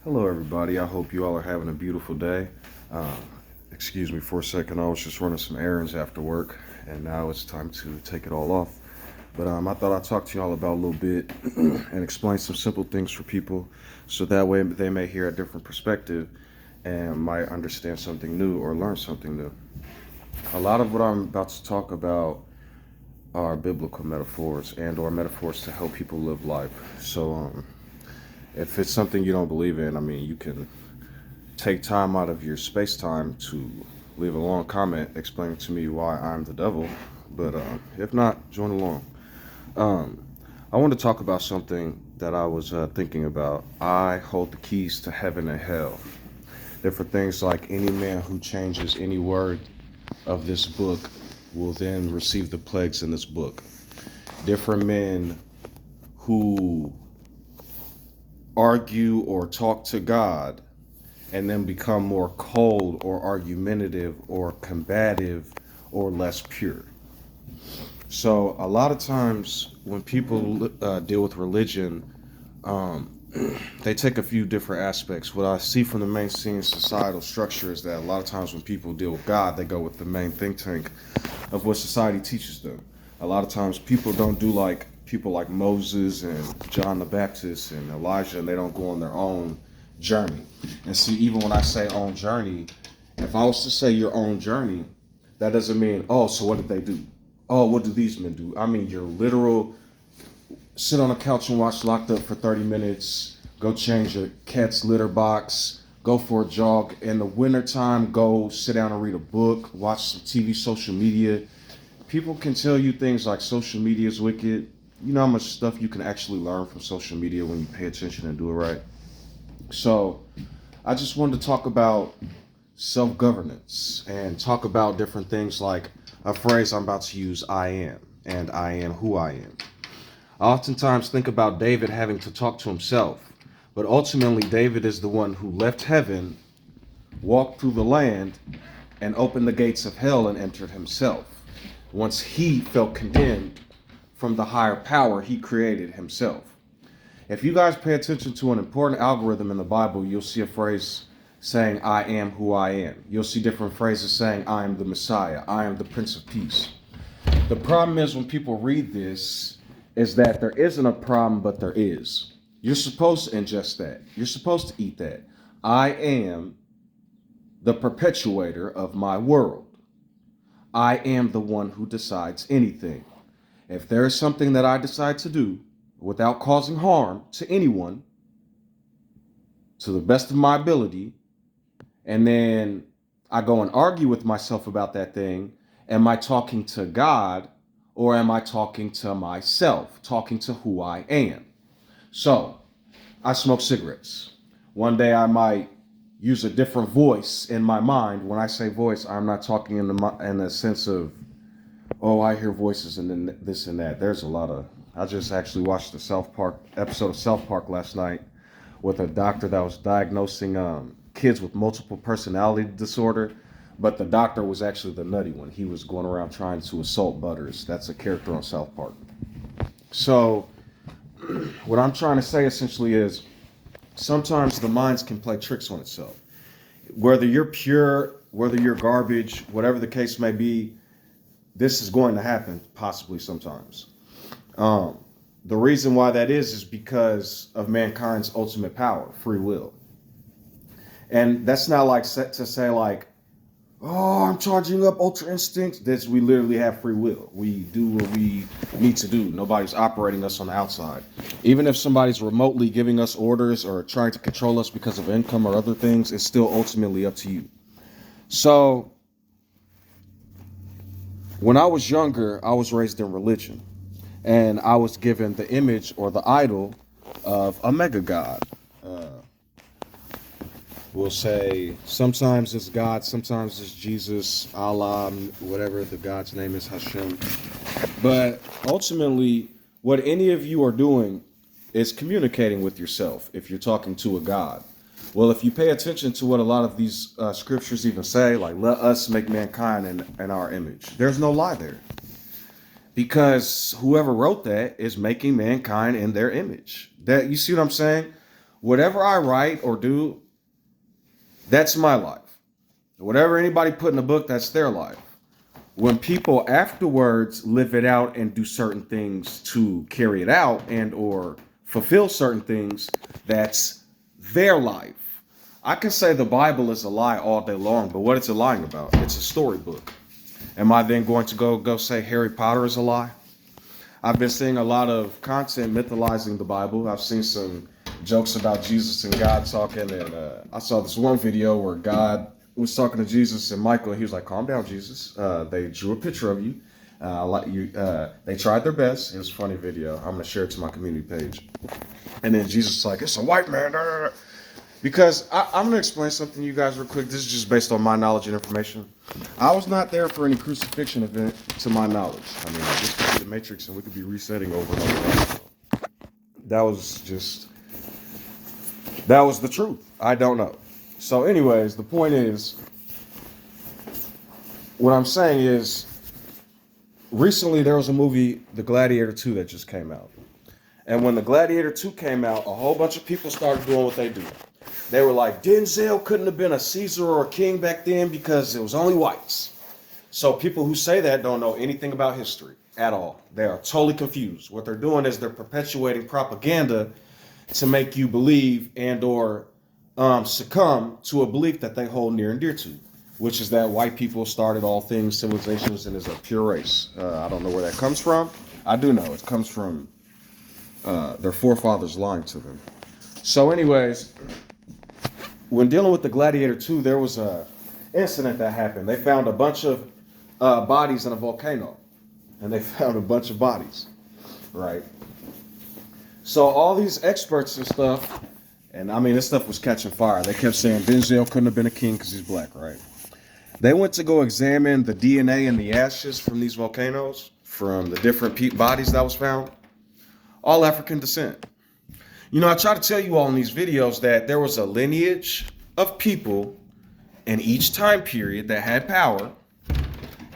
Hello, everybody. I hope you all are having a beautiful day. Uh, Excuse me for a second. I was just running some errands after work, and now it's time to take it all off. But I thought I'd talk to you all about a little bit and explain some simple things for people so that way they may hear a different perspective and might understand something new or learn something new. A lot of what I'm about to talk about are biblical metaphors and or metaphors to help people live life. If it's something you don't believe in, you can take time out of your space time to leave a long comment explaining to me why I'm the devil. But if not, join along. Um, I want to talk about something that I was thinking about. I hold the keys to heaven and hell. Different things like any man who changes any word of this book will then receive the plagues in this book. Different men who argue or talk to God and then become more cold or argumentative or combative or less pure. So a lot of times when people deal with religion, um, they take a few different aspects. What I see from the mainstream societal structure is that a lot of times when people deal with God, they go with the main think tank of what society teaches them. A lot of times people don't do like people like Moses and John the Baptist and Elijah, and they don't go on their own journey. And see, even when I say own journey, if I was to say your own journey, that doesn't mean, oh, so what did they do? Oh, what do these men do? I mean, your literal sit on a couch and watch Locked Up for 30 minutes, go change your cat's litter box, go for a jog. In the wintertime, go sit down and read a book, watch some TV, social media. People can tell you things like social media is wicked. You know how much stuff you can actually learn from social media when you pay attention and do it right? So I just wanted to talk about self-governance and talk about different things like a phrase I'm about to use, I am, and I am who I am. I oftentimes think about David having to talk to himself, but ultimately David is the one who left heaven, walked through the land, and opened the gates of hell and entered himself. Once he felt condemned from the higher power he created himself. If you guys pay attention to an important algorithm in the Bible, you'll see a phrase saying, I am who I am. You'll see different phrases saying, I am the Messiah, I am the Prince of Peace. The problem is when people read this, is that there isn't a problem, but there is. You're supposed to ingest that. You're supposed to eat that. I am the perpetuator of my world. I am the one who decides anything. If there is something that I decide to do without causing harm to anyone, to the best of my ability, and then I go and argue with myself about that thing, am I talking to God or am I talking to myself, talking to who I am? So, I smoke cigarettes. One day I might use a different voice in my mind. When I say voice, I'm not talking in the sense of, oh, I hear voices and then this and that. There's a lot of. I just actually watched the South Park episode of South Park last night with a doctor that was diagnosing kids with multiple personality disorder, but the doctor was actually the nutty one. He was going around trying to assault Butters. That's a character on South Park. So, what I'm trying to say essentially is sometimes the minds can play tricks on itself. Whether you're pure, whether you're garbage, whatever the case may be, this is going to happen possibly sometimes. The reason why that is because of mankind's ultimate power, free will. And that's not like to say like, oh, I'm charging up ultra instinct. This we literally have free will. We do what we need to do. Nobody's operating us on the outside. Even if somebody's remotely giving us orders or trying to control us because of income or other things, it's still ultimately up to you. So when I was younger, I was raised in religion. And I was given the image or the idol of a mega god. We'll say sometimes it's God, sometimes it's Jesus, Allah, whatever the God's name is, Hashem. But ultimately, what any of you are doing is communicating with yourself if you're talking to a God. Well, if you pay attention to what a lot of these scriptures even say, like, let us make mankind in our image, there's no lie there. Because whoever wrote that is making mankind in their image. That, you see what I'm saying? Whatever I write or do, that's my life. Whatever anybody put in a book, that's their life. When people afterwards live it out and do certain things to carry it out and or fulfill certain things, that's their life. I can say the Bible is a lie all day long, but what it's a lying about? It's a storybook. Am I then going to go say Harry Potter is a lie? I've been seeing a lot of content mythologizing the Bible. I've seen some jokes about Jesus and God talking, and I saw this one video where God was talking to Jesus and Michael, and he was like, "Calm down, Jesus. They drew a picture of you. They tried their best." It was a funny video. I'm gonna share it to my community page. And then Jesus was like, "It's a white man." Because I'm gonna explain something to you guys real quick. This is just based on my knowledge and information. I was not there for any crucifixion event, to my knowledge. I mean, this could be the Matrix, and we could be resetting over and over. That was the truth. I don't know. So anyways, the point is, what I'm saying is, recently there was a movie, The Gladiator 2, that just came out. And when The Gladiator 2 came out, a whole bunch of people started doing what they do. They were like, Denzel couldn't have been a Caesar or a king back then because it was only whites. So people who say that don't know anything about history at all. They are totally confused. What they're doing is they're perpetuating propaganda to make you believe and or succumb to a belief that they hold near and dear to, which is that white people started all things, civilizations, and is a pure race. I don't know where that comes from. I do know it comes from their forefathers lying to them. So anyways, when dealing with the Gladiator 2, there was a incident that happened. They found a bunch of bodies in a volcano, and they found a bunch of bodies, right? So all these experts and stuff, and I mean, this stuff was catching fire. They kept saying Denzel couldn't have been a king because he's black, right? They went to go examine the DNA and the ashes from these volcanoes, from the different bodies that was found, all African descent. You know, I try to tell you all in these videos that there was a lineage of people in each time period that had power.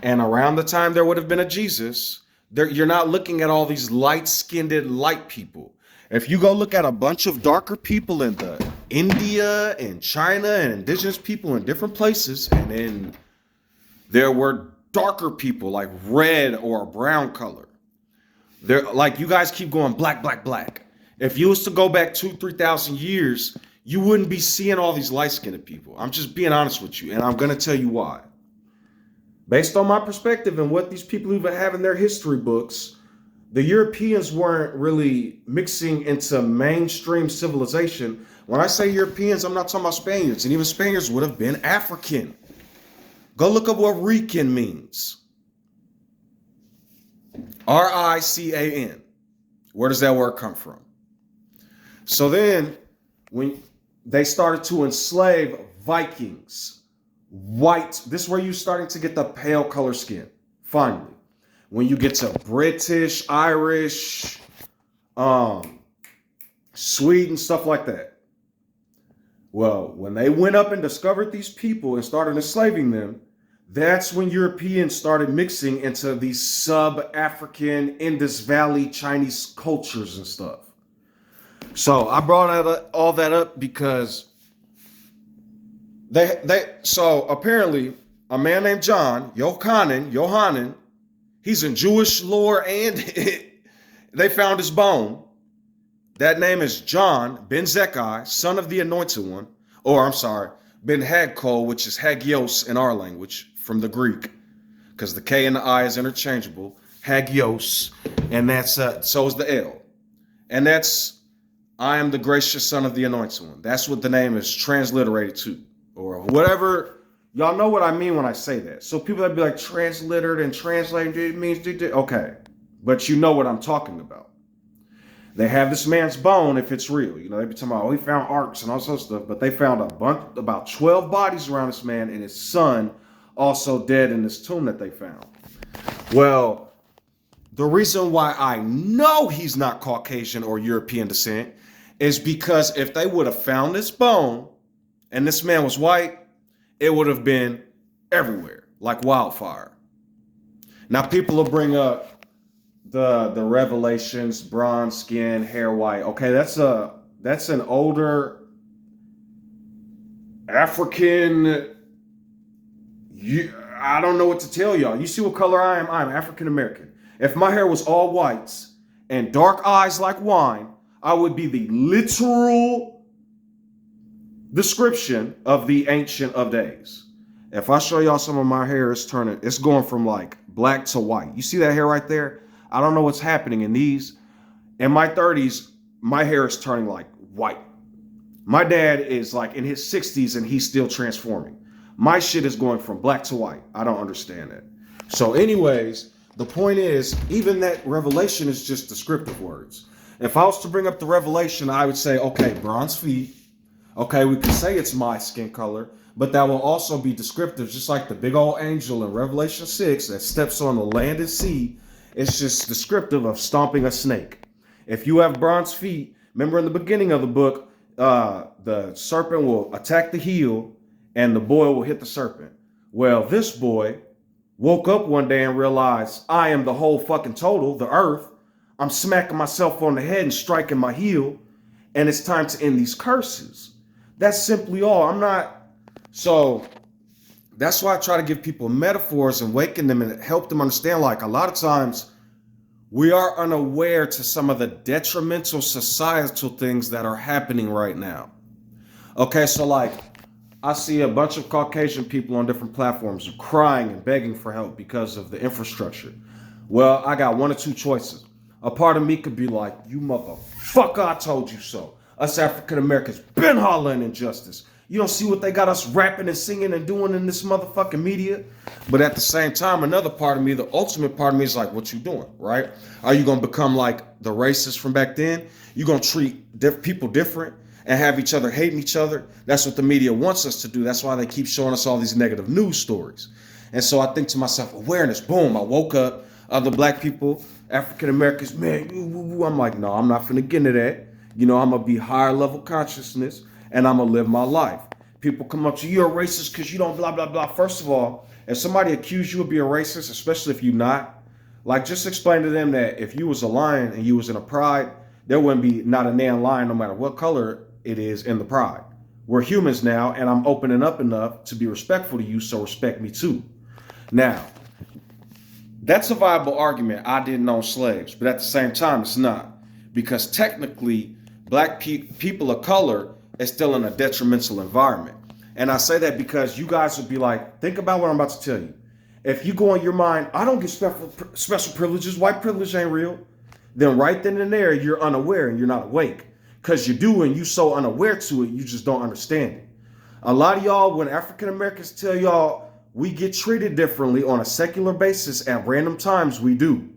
And around the time there would have been a Jesus, you're not looking at all these light-skinned light people. If you go look at a bunch of darker people in the India and China and indigenous people in different places, and then there were darker people like red or brown color. They're like, you guys keep going black, black, black. If you was to go back 2,000-3,000 years, you wouldn't be seeing all these light-skinned people. I'm just being honest with you, and I'm going to tell you why. Based on my perspective and what these people even have in their history books, the Europeans weren't really mixing into mainstream civilization. When I say Europeans, I'm not talking about Spaniards, and even Spaniards would have been African. Go look up what Rican means. R-I-C-A-N. Where does that word come from? So then, when they started to enslave Vikings, white, this is where you're starting to get the pale color skin, finally. When you get to British, Irish, Sweden, stuff like that. Well, when they went up and discovered these people and started enslaving them, that's when Europeans started mixing into these sub-African, Indus Valley Chinese cultures and stuff. So I brought all that up because so apparently a man named Johannan, he's in Jewish lore, and they found his bone. That name is John ben Zakkai, son of the Anointed One, or I'm sorry, ben Hagkol, which is Hagios in our language from the Greek, because the K and the I is interchangeable. Hagios, and that's so is the L, and that's I am the gracious son of the Anointed One. That's what the name is transliterated to, or whatever. Y'all know what I mean when I say that. So people that be like transliterated and translated, it means okay, but you know what I'm talking about. They have this man's bone if it's real. You know, they be talking about, oh, he found arcs and all sorts of stuff, but they found about 12 bodies around this man and his son also dead in this tomb that they found. Well, the reason why I know he's not Caucasian or European descent is because if they would have found this bone and this man was white, it would have been everywhere like wildfire. Now people will bring up the Revelations, bronze skin, hair white. Okay, that's a that's an older African. I don't know what to tell y'all. You see what color I am? I'm African American. If my hair was all whites and dark eyes like wine, I would be the literal description of the Ancient of Days. If I show y'all some of my hair, it's going from like black to white. You see that hair right there? I don't know what's happening in these. In my 30s, my hair is turning like white. My dad is like in his 60s and he's still transforming. My shit is going from black to white. I don't understand it. So anyways, the point is, even that revelation is just descriptive words. If I was to bring up the revelation, I would say, okay, bronze feet. Okay, we can say it's my skin color, but that will also be descriptive, just like the big old angel in Revelation 6 that steps on the land and sea. It's just descriptive of stomping a snake. If you have bronze feet, remember in the beginning of the book, the serpent will attack the heel and the boy will hit the serpent. Well, this boy woke up one day and realized I am the whole fucking total, the earth. I'm smacking myself on the head and striking my heel, and it's time to end these curses. That's simply all. So that's why I try to give people metaphors and waken them and help them understand, like, a lot of times we are unaware to some of the detrimental societal things that are happening right now. Okay, so like I see a bunch of Caucasian people on different platforms crying and begging for help because of the infrastructure. Well, I got one or two choices. A part of me could be like, you motherfucker, I told you so. Us African Americans been hollering injustice. You don't see what they got us rapping and singing and doing in this motherfucking media? But at the same time, another part of me, the ultimate part of me is like, what you doing, right? Are you going to become like the racists from back then? You going to treat people different and have each other hating each other? That's what the media wants us to do. That's why they keep showing us all these negative news stories. And so I think to myself, awareness, boom, I woke up, other black people, African Americans, man, I'm like, no, I'm not finna get into that. You know, I'm going to be higher level consciousness and I'm going to live my life. People come up to you, you're a racist because you don't blah, blah, blah. First of all, if somebody accused you of being racist, especially if you're not, like, just explain to them that if you was a lion and you was in a pride, there wouldn't be not a damn lion no matter what color it is in the pride. We're humans now, and I'm opening up enough to be respectful to you, so respect me too. Now, that's a viable argument. I didn't own slaves, but at the same time, it's not. Because technically, black people of color is still in a detrimental environment. And I say that because you guys would be like, think about what I'm about to tell you. If you go in your mind, I don't get special privileges, white privilege ain't real, then right then and there, you're unaware and you're not awake. Because you do, and you so unaware to it, you just don't understand it. A lot of y'all, when African Americans tell y'all we get treated differently on a secular basis at random times, we do.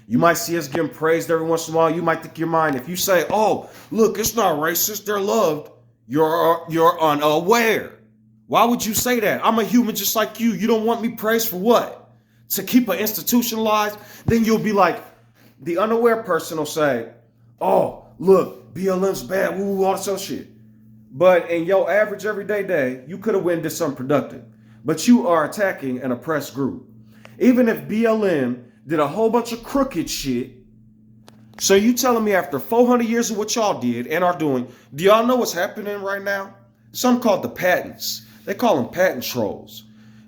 You might see us getting praised every once in a while. You might think in your mind, if you say, oh, look, it's not racist, they're loved, you're unaware. Why would you say that? I'm a human just like you. You don't want me praised for what? To keep it institutionalized? Then you'll be like, the unaware person will say, oh, look, BLM's bad, woo, all this other shit. But in your average everyday day, you could have went and did something productive. But you are attacking an oppressed group. Even if BLM did a whole bunch of crooked shit, so you telling me after 400 years of what y'all did and are doing, do y'all know what's happening right now? Something called the patents. They call them patent trolls.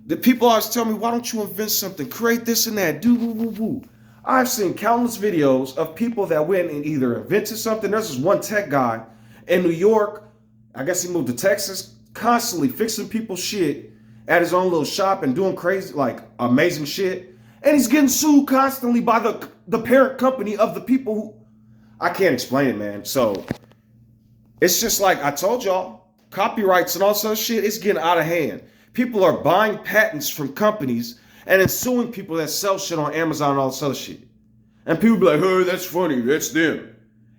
The people always tell me, why don't you invent something, create this and that, do woo woo woo. I've seen countless videos of people that went and either invented something. There's this one tech guy in New York, I guess he moved to Texas, constantly fixing people's shit at his own little shop and doing crazy, like amazing shit. And he's getting sued constantly by the parent company of the people who, I can't explain it, man. So it's just like I told y'all, copyrights and all sorts of shit, it's getting out of hand. People are buying patents from companies and then suing people that sell shit on Amazon and all this other shit. And people be like, hey, that's funny, that's them.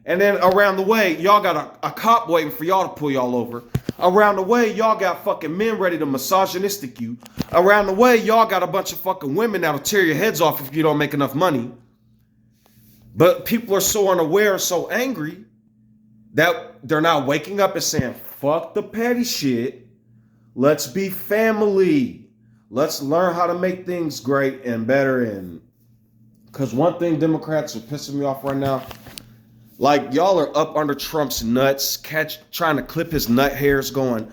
And then around the way, y'all got a cop waiting for y'all to pull y'all over. Around the way, y'all got fucking men ready to misogynistic you. Around the way, y'all got a bunch of fucking women that'll tear your heads off if you don't make enough money. But people are so unaware and so angry that they're not waking up and saying, fuck the petty shit. Let's be family. Let's learn how to make things great and better. And because one thing Democrats are pissing me off right now, Like y'all are up under Trump's nuts, trying to clip his nut hairs, going,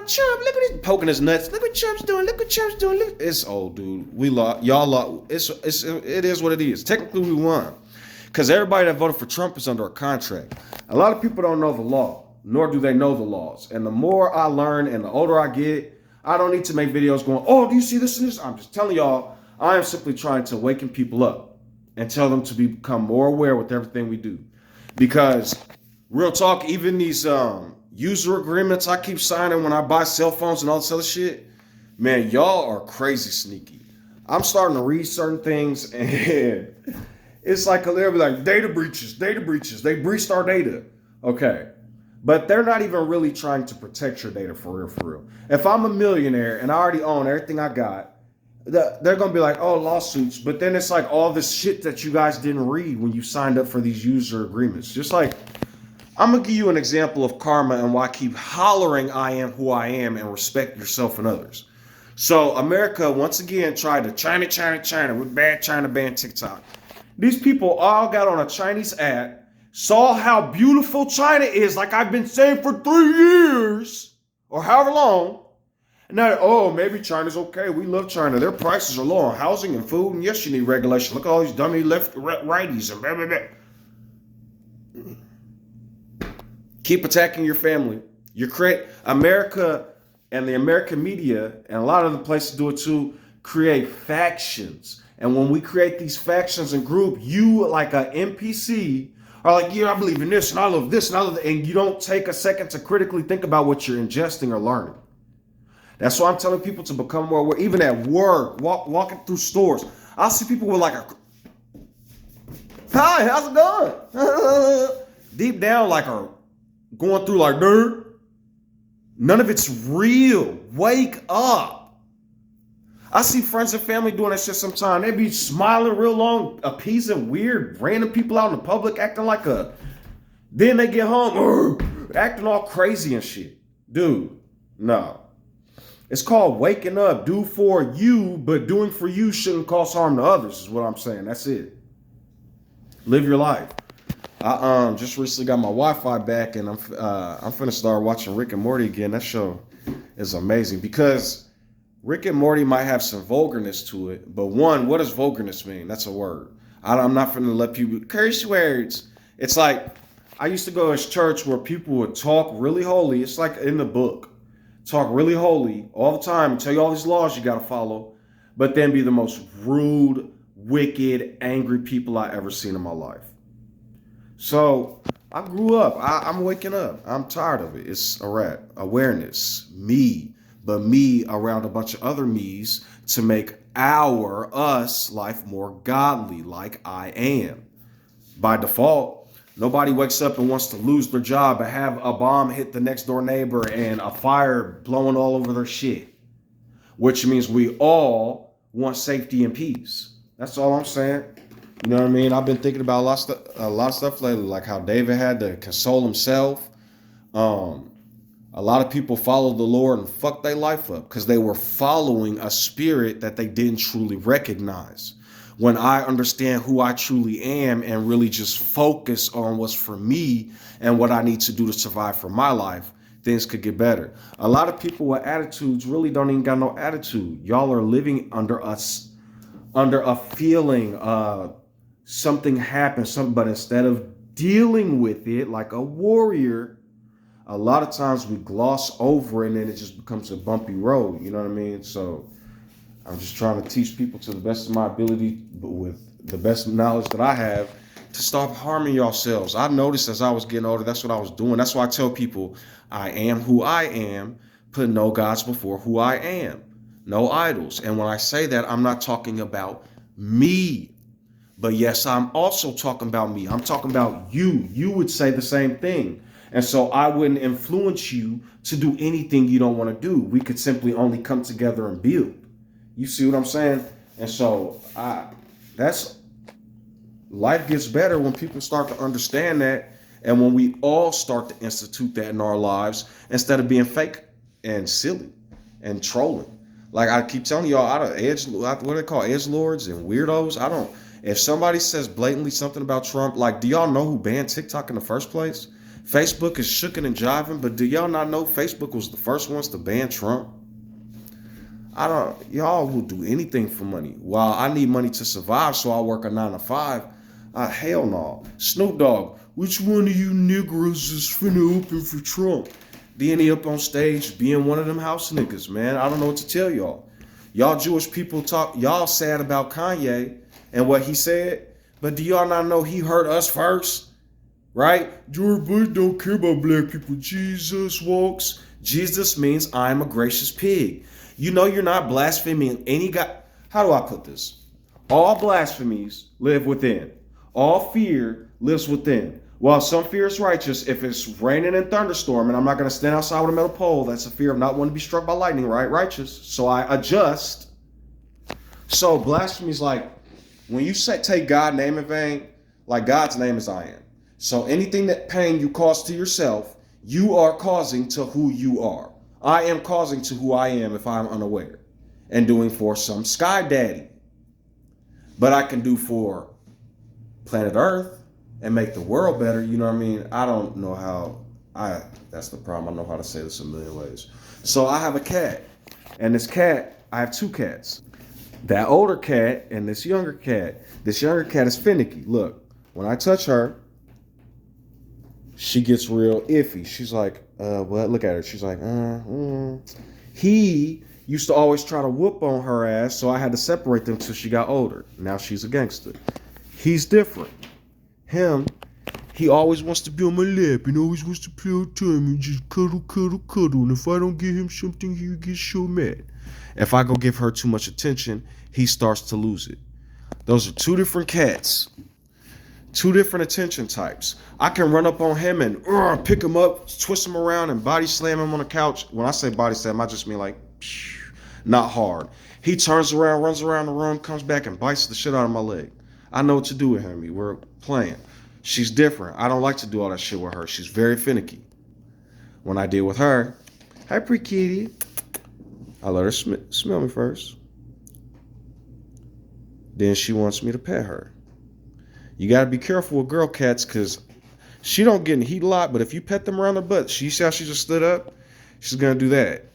Trump, look at his poking his nuts. Look what Trump's doing. Look what Trump's doing. Look. It's old, dude. We lost. Y'all lost. It is what it is. Technically, we won because everybody that voted for Trump is under a contract. A lot of people don't know the law, nor do they know the laws. And the more I learn and the older I get, I don't need to make videos going, oh, do you see this and this? I'm just telling y'all, I am simply trying to awaken people up and tell them to become more aware with everything we do. Because real talk, even these user agreements I keep signing when I buy cell phones and all this other shit, man, y'all are crazy sneaky. I'm starting to read certain things and it's like they'll be like data breaches. They breached our data. Okay. But they're not even really trying to protect your data for real. If I'm a millionaire and I already own everything I got, they're going to be like, oh, lawsuits. But then it's like all this shit that you guys didn't read when you signed up for these user agreements. Just like, I'm going to give you an example of karma and why I keep hollering I am who I am and respect yourself and others. So America, once again, tried to China with bad China ban TikTok. These people all got on a Chinese app, saw how beautiful China is, like I've been saying for 3 years or however long. And now, oh, maybe China's okay. We love China. Their prices are low on housing and food. And yes, you need regulation. Look at all these dummy righties and blah, blah, blah. Keep attacking your family. You create America and the American media, and a lot of the places do it too, create factions. And when we create these factions and group, you like an NPC are like, yeah, I believe in this and I love this and I love that. And you don't take a second to critically think about what you're ingesting or learning. That's why I'm telling people to become more aware. Even at work, walking through stores, I'll see people with like a, hi, how's it going? Deep down, like a going through like, dude, none of it's real. Wake up. I see friends and family doing that shit sometimes. They be smiling real long, appeasing weird random people out in the public, acting like a, then they get home, acting all crazy and shit. Dude, no. It's called waking up. Do for you, but doing for you shouldn't cause harm to others is what I'm saying. That's it. Live your life. I just recently got my Wi-Fi back and I'm finna start watching Rick and Morty again. That show is amazing because Rick and Morty might have some vulgarness to it, but one, what does vulgarness mean? That's a word. I'm not finna let people curse words. It's like I used to go to church where people would talk really holy. It's like in the book. Talk really holy all the time and tell you all these laws you got to follow, but then be the most rude, wicked, angry people I ever seen in my life. So I grew up. I'm waking up. I'm tired of it. It's a wrap. Awareness. Me. But me around a bunch of other me's to make us life more godly like I am. By default, nobody wakes up and wants to lose their job and have a bomb hit the next door neighbor and a fire blowing all over their shit. Which means we all want safety and peace. That's all I'm saying. You know what I mean? I've been thinking about a lot of stuff lately, like how David had to console himself. A lot of people followed the Lord and fucked their life up because they were following a spirit that they didn't truly recognize. When I understand who I truly am and really just focus on what's for me and what I need to do to survive for my life, things could get better. A lot of people with attitudes really don't even got no attitude. Y'all are living under a feeling something happened, but instead of dealing with it like a warrior, a lot of times we gloss over and then it just becomes a bumpy road. You know what I mean? So I'm just trying to teach people to the best of my ability, but with the best knowledge that I have, to stop harming yourselves. I noticed as I was getting older, that's what I was doing. That's why I tell people I am who I am, put no gods before who I am, no idols. And when I say that, I'm not talking about me. But yes, I'm also talking about me. I'm talking about you. You would say the same thing. And so I wouldn't influence you to do anything you don't want to do. We could simply only come together and build. You see what I'm saying? And so that's life gets better when people start to understand that. And when we all start to institute that in our lives instead of being fake and silly and trolling. Like I keep telling y'all, what do they call edgelords and weirdos? If somebody says blatantly something about Trump, like, do y'all know who banned TikTok in the first place? Facebook is shooking and jiving, but do y'all not know Facebook was the first ones to ban Trump? Y'all will do anything for money. While I need money to survive, so I work a 9 to 5. Hell no. Snoop Dogg, which one of you Negroes is finna open for Trump? Then he up on stage being one of them house niggas, man. I don't know what to tell y'all. Y'all Jewish people talk, y'all sad about Kanye and what he said, but do y'all not know he hurt us first? Right? George Bush don't care about black people. Jesus walks. Jesus means I'm a gracious pig. You know you're not blaspheming any God. How do I put this? All blasphemies live within. All fear lives within. While some fear is righteous, if it's raining and thunderstorm, and I'm not going to stand outside with a metal pole, that's a fear of not wanting to be struck by lightning, right? Righteous. So I adjust. So blasphemy is like, when you take God's name in vain, like God's name is I am. So anything that pain you cause to yourself, you are causing to who you are. I am causing to who I am if I'm unaware and doing for some sky daddy. But I can do for planet Earth and make the world better. You know what I mean? I don't know how. That's the problem. I know how to say this a million ways. So I have a cat. And this cat, I have 2 cats. That older cat and this younger cat. This younger cat is finicky. Look, when I touch her, she gets real iffy. She's like, what? Look at her. She's like, He used to always try to whoop on her ass, so I had to separate them till she got older. Now she's a gangster. He's different. Him, he always wants to be on my lap and always wants to play all the time and just cuddle, cuddle, cuddle. And if I don't give him something, he gets so mad. If I go give her too much attention, he starts to lose it. Those are 2 different cats. 2 different attention types. I can run up on him and pick him up, twist him around, and body slam him on the couch. When I say body slam, I just mean like, not hard. He turns around, runs around the room, comes back and bites the shit out of my leg. I know what to do with him. We're playing. She's different. I don't like to do all that shit with her. She's very finicky. When I deal with her, hi, pretty kitty. I let her smell me first. Then she wants me to pet her. You got to be careful with girl cats because she don't get in heat a lot, but if you pet them around her butt, see how she just stood up? She's going to do that.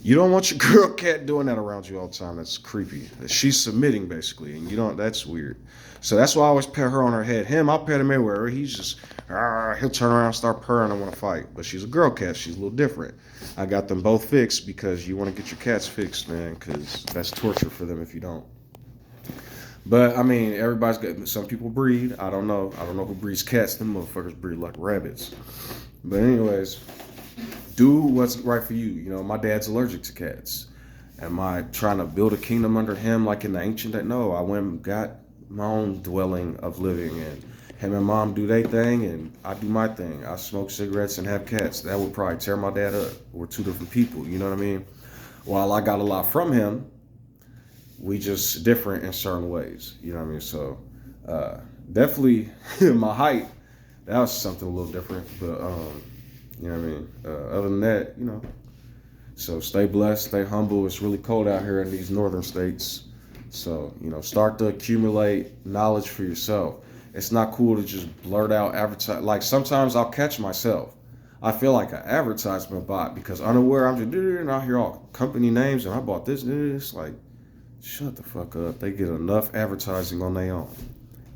You don't want your girl cat doing that around you all the time. That's creepy. She's submitting, basically, and you don't. That's weird. So that's why I always pet her on her head. Him, I'll pet him everywhere. He's just, he'll turn around and start purring and want to fight. But she's a girl cat. She's a little different. I got them both fixed because you want to get your cats fixed, man, because that's torture for them if you don't. But, I mean, everybody's got, some people breed. I don't know. I don't know who breeds cats. Them motherfuckers breed like rabbits. But anyways, do what's right for you. You know, my dad's allergic to cats. Am I trying to build a kingdom under him like in the ancient day? No, I went and got my own dwelling of living, and him and mom do their thing, and I do my thing. I smoke cigarettes and have cats. That would probably tear my dad up. We're 2 different people, you know what I mean? While I got a lot from him, we just different in certain ways, you know what I mean? So definitely my height, that was something a little different, but you know what I mean? Other than that, you know, so stay blessed, stay humble. It's really cold out here in these northern states. So, you know, start to accumulate knowledge for yourself. It's not cool to just blurt out advertise. Like sometimes I'll catch myself. I feel like an advertisement bot because unaware I'm just, and I hear all company names and I bought this. It's like, shut the fuck up. They get enough advertising on their own.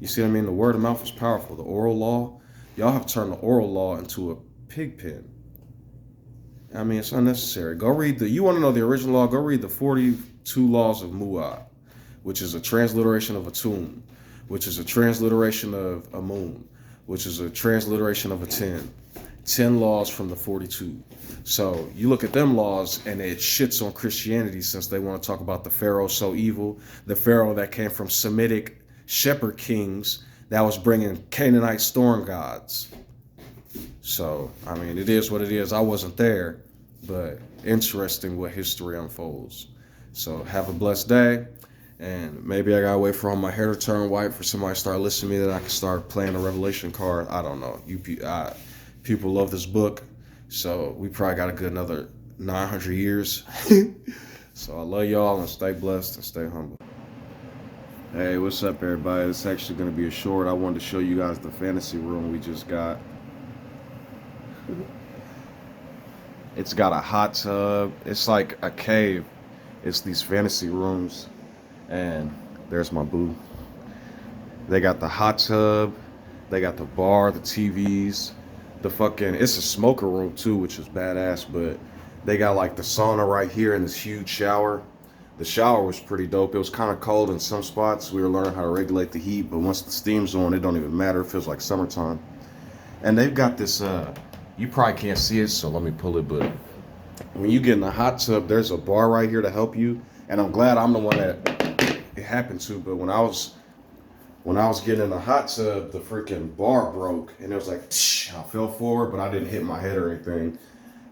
You see what I mean? The word of mouth is powerful. The oral law, y'all have turned the oral law into a pig pen. I mean, it's unnecessary. Go read you want to know the original law? Go read the 42 laws of Mu'ad, which is a transliteration of a tomb, which is a transliteration of a moon, which is a transliteration of a 10. 10 laws from the 42. So you look at them laws and it shits on Christianity since they want to talk about the Pharaoh so evil, the Pharaoh that came from Semitic shepherd kings that was bringing Canaanite storm gods. So, I mean, it is what it is. I wasn't there, but interesting what history unfolds. So have a blessed day. And maybe I gotta wait for all my hair to turn white for somebody to start listening to me, that I can start playing the Revelation card. I don't know. People love this book, so we probably got a good another 900 years. So I love y'all and stay blessed and stay humble. Hey, what's up, everybody? It's actually going to be a short. I wanted to show you guys the fantasy room we just got. It's got a hot tub. It's like a cave. It's these fantasy rooms. And there's my boo. They got the hot tub. They got the bar, the TVs, the fucking. It's a smoker room too, which is badass. But they got like the sauna right here and this huge shower. The shower was pretty dope. It was kind of cold in some spots. We were learning how to regulate the heat, but once the steam's on, it don't even matter. It feels like summertime. And they've got this. You probably can't see it, so let me pull it. But when you get in the hot tub, there's a bar right here to help you. And I'm glad I'm the one that it happened to. But when I was getting in the hot tub, the freaking bar broke, and it was like, tsh, I fell forward, but I didn't hit my head or anything.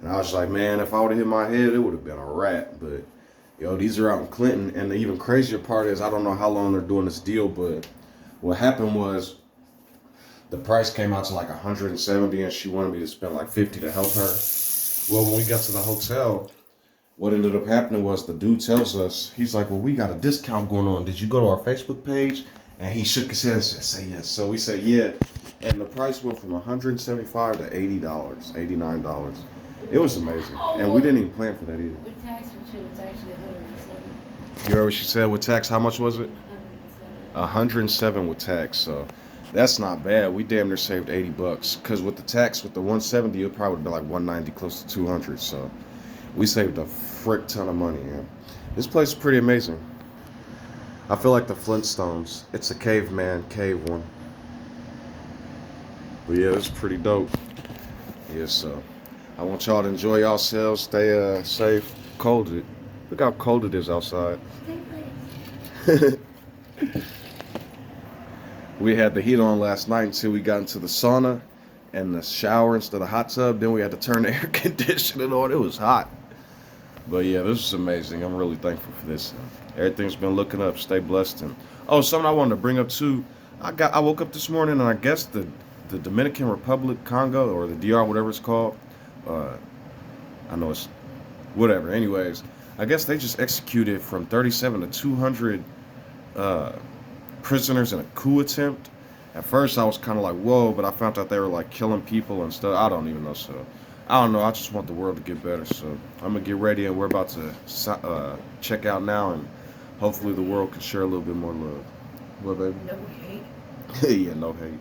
And I was like, man, if I would have hit my head, it would have been a wrap. But yo, these are out in Clinton, and the even crazier part is I don't know how long they're doing this deal, but what happened was the price came out to like 170, and she wanted me to spend like 50 to help her. Well, when we got to the hotel, what ended up happening was the dude tells us, he's like, well, we got a discount going on. Did you go to our Facebook page? And he shook his head and said yes. So we said yeah. And the price went from $175 to $80, $89. It was amazing. And we didn't even plan for that either. With tax and shit, it's actually 107. You heard what she said with tax? How much was it? 107 with tax. So that's not bad. We damn near saved $80. Because with the tax, with the 170, it probably would have been like 190, close to 200. So we saved a frick ton of money. Yeah. This place is pretty amazing. I feel like the Flintstones. It's a caveman cave one. But yeah, it's pretty dope. Yeah, so I want y'all to enjoy yourselves. Stay safe. Cold. Look how cold it is outside. We had the heat on last night until we got into the sauna and the shower instead of the hot tub. Then we had to turn the air conditioning on. It was hot. But yeah, this is amazing. I'm really thankful for this. Everything's been looking up. Stay blessed. And oh, something I wanted to bring up too. I woke up this morning and I guess the Dominican Republic, Congo, or the DR, whatever it's called. I know it's whatever. Anyways, I guess they just executed from 37 to 200 prisoners in a coup attempt. At first, I was kind of like, whoa, but I found out they were like killing people and stuff. I don't even know. So I don't know. I just want the world to get better. So I'm gonna get ready, and we're about to check out now, and hopefully the world can share a little bit more love. What, baby? No hate. Yeah, no hate.